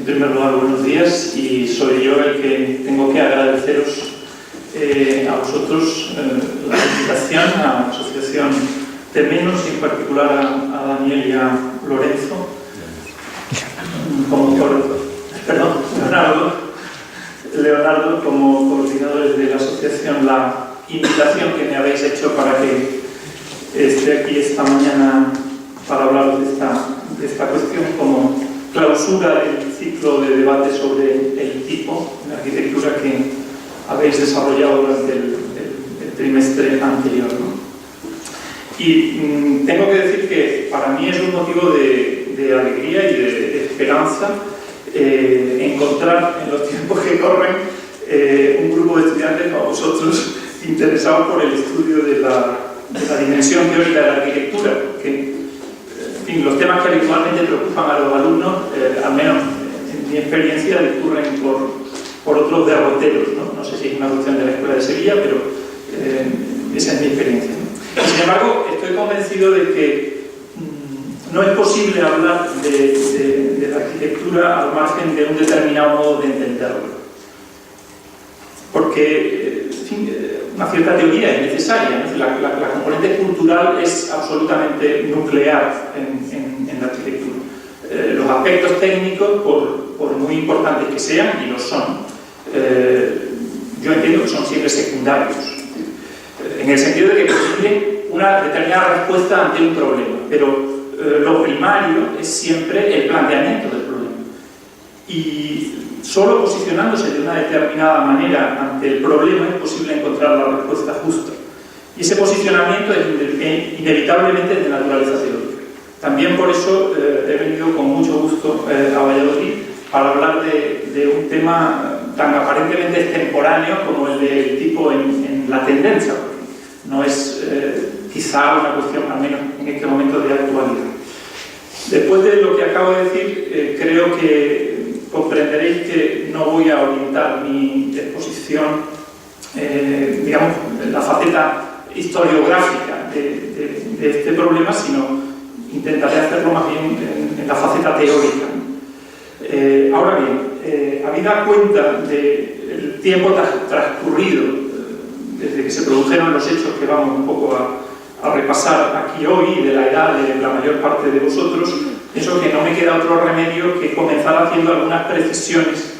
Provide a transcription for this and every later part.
En primer lugar, buenos días, y soy yo el que tengo que agradeceros a vosotros la invitación a la Asociación Temenos y en particular a Daniel y a Lorenzo, Leonardo como coordinadores de la asociación, la invitación que me habéis hecho para que esté aquí esta mañana para hablar de esta cuestión como clausura del ciclo de debate sobre el tipo de arquitectura que habéis desarrollado durante el trimestre anterior, ¿no? Y tengo que decir que para mí es un motivo de alegría y de esperanza encontrar en los tiempos que corren un grupo de estudiantes como vosotros interesados por el estudio de la dimensión teórica de la arquitectura, porque en fin, los temas que habitualmente preocupan a los alumnos, al menos en mi experiencia, discurren por otros derroteros, ¿no? No sé si es una cuestión de la Escuela de Sevilla, pero esa es mi experiencia, ¿no? Sin embargo, estoy convencido de que no es posible hablar de la arquitectura al margen de un determinado modo de entenderlo. Porque, en fin, una cierta teoría es necesaria, ¿no? La componente cultural es absolutamente nuclear en la arquitectura. Los aspectos técnicos, por muy importantes que sean, y lo son, yo entiendo que son siempre secundarios, en el sentido de que consiguen una determinada respuesta ante un problema, pero lo primario es siempre el planteamiento del problema. Y solo posicionándose de una determinada manera ante el problema es posible encontrar la respuesta justa. Y ese posicionamiento es inevitablemente de naturaleza teórica. También por eso he venido con mucho gusto a Valladolid para hablar de un tema tan aparentemente extemporáneo como el del tipo en la tendencia. No es quizá una cuestión, al menos en este momento, de actualidad. Después de lo que acabo de decir, creo que comprenderéis que no voy a orientar mi exposición, digamos, en la faceta historiográfica de este problema, sino intentaré hacerlo más bien en la faceta teórica. Ahora bien, habida cuenta del tiempo transcurrido desde que se produjeron los hechos que vamos un poco a repasar aquí hoy, de la edad de la mayor parte de vosotros, pienso que no me queda otro remedio que comenzar haciendo algunas precisiones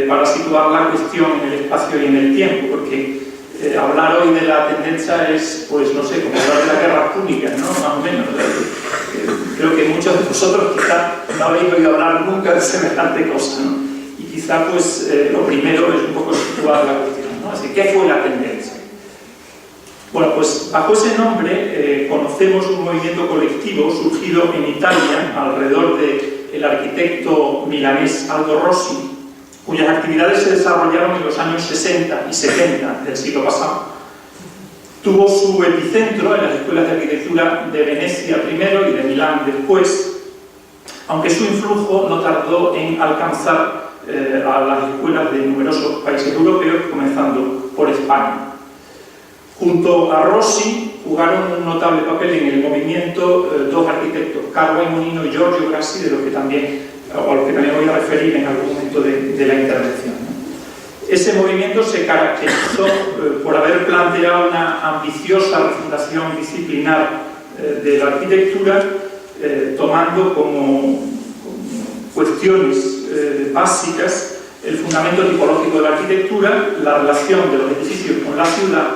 para situar la cuestión en el espacio y en el tiempo, porque hablar hoy de la tendencia es, pues no sé, como hablar de las guerras púnicas, ¿no? Más o menos. Creo que muchos de vosotros quizá no habéis oído hablar nunca de semejante cosa, ¿no? Y quizá pues lo primero es un poco situar la cuestión, ¿no? Así, ¿qué fue la tendencia? Bueno, pues bajo ese nombre conocemos un movimiento colectivo surgido en Italia alrededor del arquitecto milanés Aldo Rossi, cuyas actividades se desarrollaron en los años 60 y 70 del siglo pasado. Tuvo su epicentro en las escuelas de arquitectura de Venecia primero y de Milán después, aunque su influjo no tardó en alcanzar a las escuelas de numerosos países europeos, comenzando por España. Junto a Rossi jugaron un notable papel en el movimiento dos arquitectos, Carlo Imonino y Giorgio Grassi, a los que también voy a referir en algún momento de la intervención. Ese movimiento se caracterizó por haber planteado una ambiciosa refundación disciplinar de la arquitectura, tomando como cuestiones básicas el fundamento tipológico de la arquitectura, la relación de los edificios con la ciudad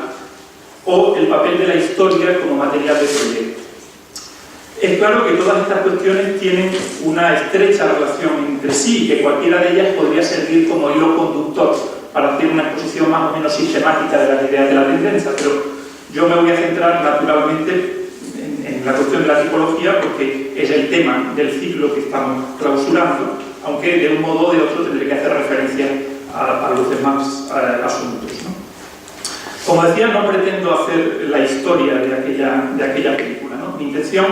o el papel de la historia como material de proyecto. Es claro que todas estas cuestiones tienen una estrecha relación entre sí y que cualquiera de ellas podría servir como hilo conductor para hacer una exposición más o menos sistemática de las ideas de la tendencia, pero yo me voy a centrar naturalmente en la cuestión de la tipología porque es el tema del ciclo que estamos clausurando, aunque de un modo o de otro tendré que hacer referencia a los demás asuntos, ¿no? Como decía, no pretendo hacer la historia de aquella película, ¿no? Mi intención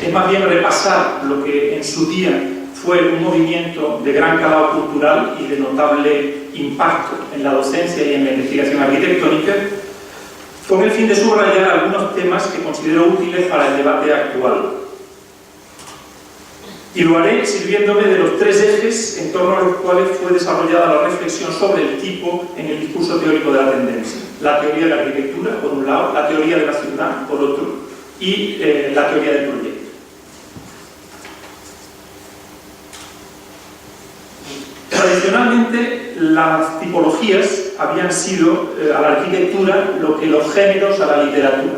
es más bien repasar lo que en su día fue un movimiento de gran calado cultural y de notable impacto en la docencia y en la investigación arquitectónica, con el fin de subrayar algunos temas que considero útiles para el debate actual. Y lo haré sirviéndome de los tres ejes en torno a los cuales fue desarrollada la reflexión sobre el tipo en el discurso teórico de la tendencia. La teoría de la arquitectura, por un lado, la teoría de la ciudad, por otro, y la teoría del proyecto. Tradicionalmente, las tipologías habían sido a la arquitectura lo que los géneros a la literatura.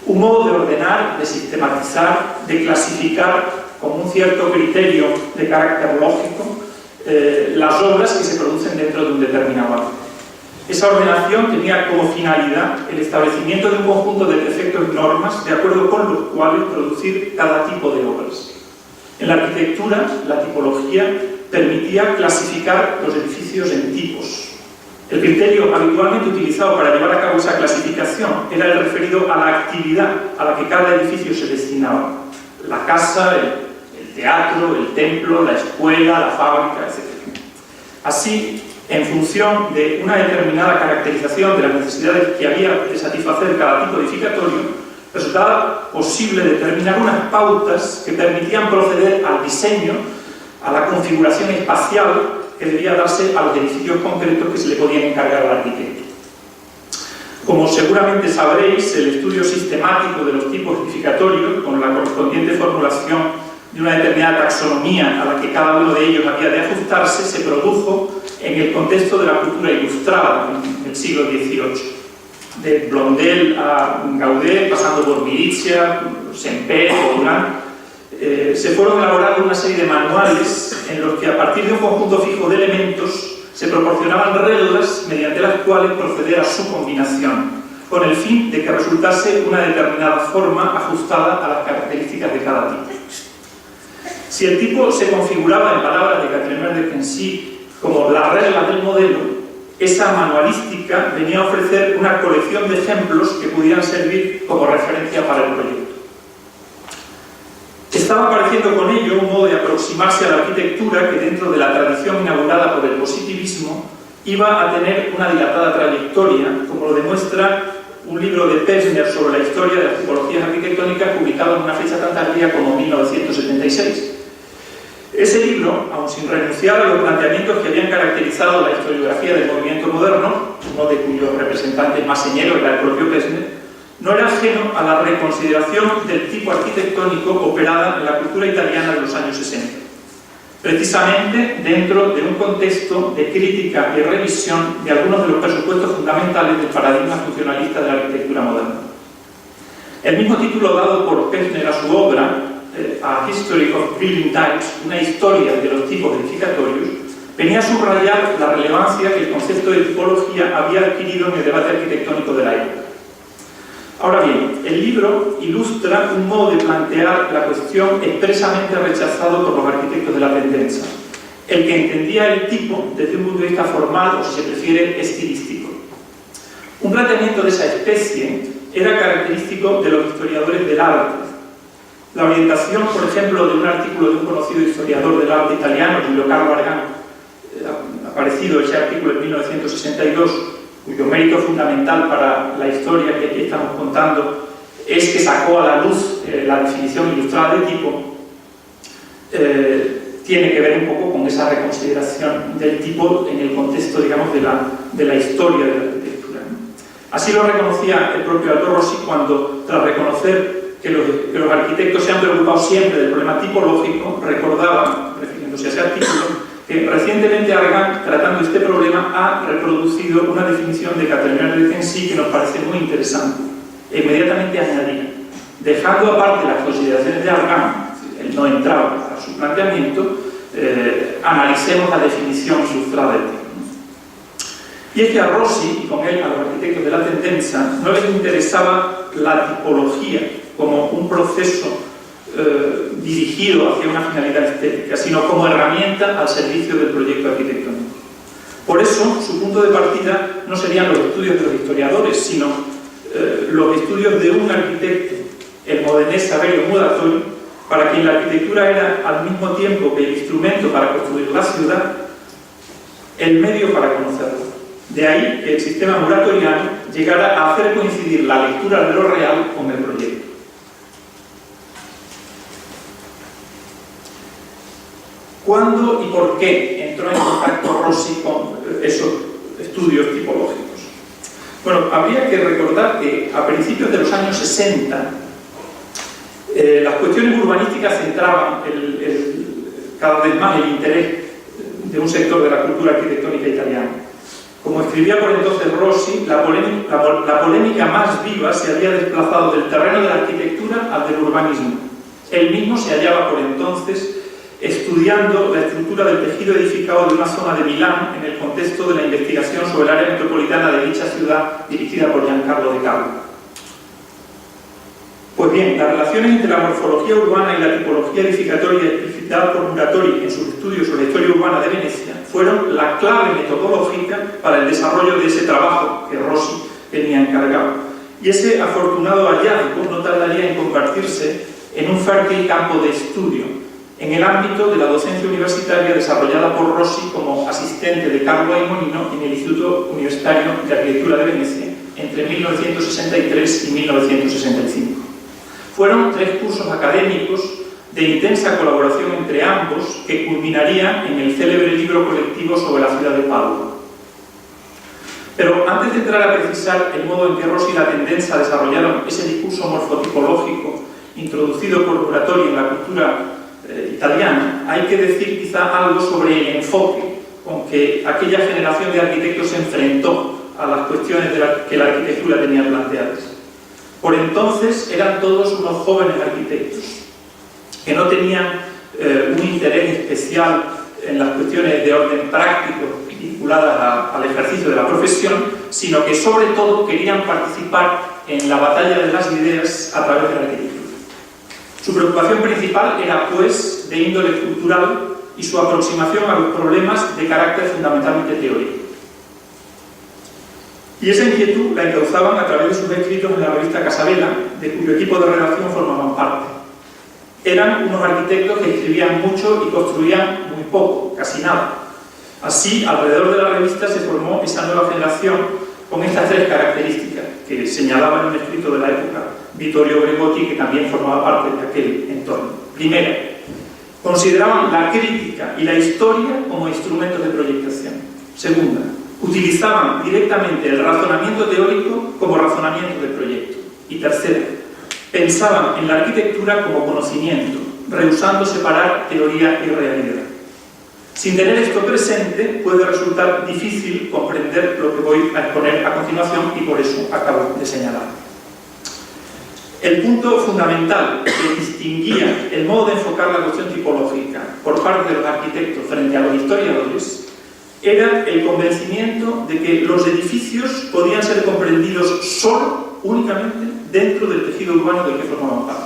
Un modo de ordenar, de sistematizar, de clasificar con un cierto criterio de carácter lógico las obras que se producen dentro de un determinado ámbito. Esa ordenación tenía como finalidad el establecimiento de un conjunto de preceptos y normas de acuerdo con los cuales producir cada tipo de obras. En la arquitectura, la tipología permitía clasificar los edificios en tipos. El criterio habitualmente utilizado para llevar a cabo esa clasificación era el referido a la actividad a la que cada edificio se destinaba. La casa, el teatro, el templo, la escuela, la fábrica, etc. Así, en función de una determinada caracterización de las necesidades que había de satisfacer cada tipo edificatorio, resultaba posible determinar unas pautas que permitían proceder al diseño, a la configuración espacial que debía darse a los edificios concretos que se le podían encargar al arquitecto. Como seguramente sabréis, el estudio sistemático de los tipos edificatorios, con la correspondiente formulación de una determinada taxonomía a la que cada uno de ellos había de ajustarse, se produjo en el contexto de la cultura ilustrada en el siglo XVIII. De Blondel a Gaudet, pasando por Mirizia, Semper, Durán, se fueron elaborando una serie de manuales en los que a partir de un conjunto fijo de elementos se proporcionaban reglas mediante las cuales proceder a su combinación, con el fin de que resultase una determinada forma ajustada a las características de cada tipo. Si el tipo se configuraba en palabras de Catherine de Quincy como la regla del modelo, esa manualística venía a ofrecer una colección de ejemplos que pudieran servir como referencia para el proyecto. Estaba apareciendo con ello un modo de aproximarse a la arquitectura que, dentro de la tradición inaugurada por el positivismo, iba a tener una dilatada trayectoria, como lo demuestra un libro de Pevsner sobre la historia de las tipologías arquitectónicas, publicado en una fecha tan tardía como 1976. Ese libro, aun sin renunciar a los planteamientos que habían caracterizado la historiografía del movimiento moderno, uno de cuyos representantes más señeros era el propio Pevsner, no era ajeno a la reconsideración del tipo arquitectónico operada en la cultura italiana de los años 60, precisamente dentro de un contexto de crítica y revisión de algunos de los presupuestos fundamentales del paradigma funcionalista de la arquitectura moderna. El mismo título dado por Pevsner a su obra, A History of Building Types, una historia de los tipos edificatorios, venía a subrayar la relevancia que el concepto de tipología había adquirido en el debate arquitectónico de la época. Ahora bien, el libro ilustra un modo de plantear la cuestión expresamente rechazado por los arquitectos de la tendencia, el que entendía el tipo desde un punto de vista formal o, si se prefiere, estilístico. Un planteamiento de esa especie era característico de los historiadores del arte. La orientación, por ejemplo, de un artículo de un conocido historiador del arte italiano, Giulio Carlo Argan, aparecido ese artículo en 1962, cuyo mérito fundamental para la historia que aquí estamos contando es que sacó a la luz la definición ilustrada de tipo, tiene que ver un poco con esa reconsideración del tipo en el contexto, digamos, de la historia de la arquitectura. Así lo reconocía el propio Aldo Rossi cuando, tras reconocer que los arquitectos se han preocupado siempre del problema tipológico, recordaba, refiriéndose a ese artículo, que recientemente Argan, tratando este problema, ha reproducido una definición de Catherine de Quincy que nos parece muy interesante. E inmediatamente añadía, dejando aparte las consideraciones de Argan, él no entraba a su planteamiento, analicemos la definición ilustrada del tipo. Y es que a Rossi, y con él a los arquitectos de la tendencia, no les interesaba la tipología como un proceso dirigido hacia una finalidad estética, sino como herramienta al servicio del proyecto arquitectónico. Por eso, su punto de partida no serían los estudios de los historiadores, sino los estudios de un arquitecto, el modenés Saverio Muratori, para quien la arquitectura era al mismo tiempo que el instrumento para construir la ciudad, el medio para conocerlo. De ahí que el sistema muratoriano llegara a hacer coincidir la lectura de lo real con el proyecto. ¿Cuándo y por qué entró en contacto Rossi con esos estudios tipológicos? Bueno, habría que recordar que a principios de los años 60 las cuestiones urbanísticas centraban cada vez más el interés de un sector de la cultura arquitectónica italiana. Como escribía por entonces Rossi, la polémica más viva se había desplazado del terreno de la arquitectura al del urbanismo. Él mismo se hallaba por entonces estudiando la estructura del tejido edificado de una zona de Milán en el contexto de la investigación sobre el área metropolitana de dicha ciudad dirigida por Giancarlo De Carlo. Pues bien, las relaciones entre la morfología urbana y la tipología edificatoria explicitada por Muratori en sus estudios sobre la historia urbana de Venecia fueron la clave metodológica para el desarrollo de ese trabajo que Rossi tenía encargado. Y ese afortunado hallazgo no tardaría en convertirse en un fértil campo de estudio en el ámbito de la docencia universitaria desarrollada por Rossi como asistente de Carlo Aimonino en el Instituto Universitario de Arquitectura de Venecia entre 1963 y 1965. Fueron 3 cursos académicos de intensa colaboración entre ambos que culminarían en el célebre libro colectivo sobre la ciudad de Padua. Pero antes de entrar a precisar el modo en que Rossi y la tendencia desarrollaron ese discurso morfotipológico introducido por Muratori en la cultura italiana, hay que decir quizá algo sobre el enfoque con que aquella generación de arquitectos se enfrentó a las cuestiones que la arquitectura tenía planteadas. Por entonces eran todos unos jóvenes arquitectos que no tenían un interés especial en las cuestiones de orden práctico vinculadas al ejercicio de la profesión, sino que sobre todo querían participar en la batalla de las ideas a través de la arquitectura. Su preocupación principal era, pues, de índole cultural y su aproximación a los problemas de carácter fundamentalmente teórico. Y esa inquietud la encauzaban a través de sus escritos en la revista Casabella, de cuyo equipo de redacción formaban parte. Eran unos arquitectos que escribían mucho y construían muy poco, casi nada. Así, alrededor de la revista se formó esa nueva generación con estas 3 características que señalaba en un escrito de la época Vittorio Gregotti, que también formaba parte de aquel entorno. Primera, consideraban la crítica y la historia como instrumentos de proyectación. Segunda, utilizaban directamente el razonamiento teórico como razonamiento del proyecto. Y tercera, pensaban en la arquitectura como conocimiento, rehusando separar teoría y realidad. Sin tener esto presente, puede resultar difícil comprender lo que voy a exponer a continuación y por eso acabo de señalar. El punto fundamental que distinguía el modo de enfocar la cuestión tipológica por parte de los arquitectos frente a los historiadores era el convencimiento de que los edificios podían ser comprendidos solo, únicamente, dentro del tejido urbano del que formaban parte.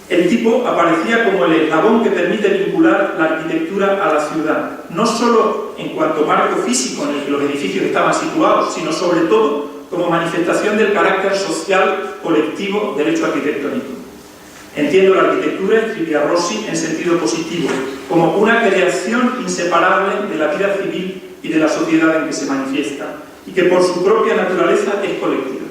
El tipo aparecía como el eslabón que permite vincular la arquitectura a la ciudad, no solo en cuanto marco físico en el que los edificios estaban situados, sino sobre todo como manifestación del carácter social colectivo del hecho arquitectónico. Entiendo la arquitectura, escribía Rossi, en sentido positivo, como una creación inseparable de la vida civil y de la sociedad en que se manifiesta, y que por su propia naturaleza es colectiva.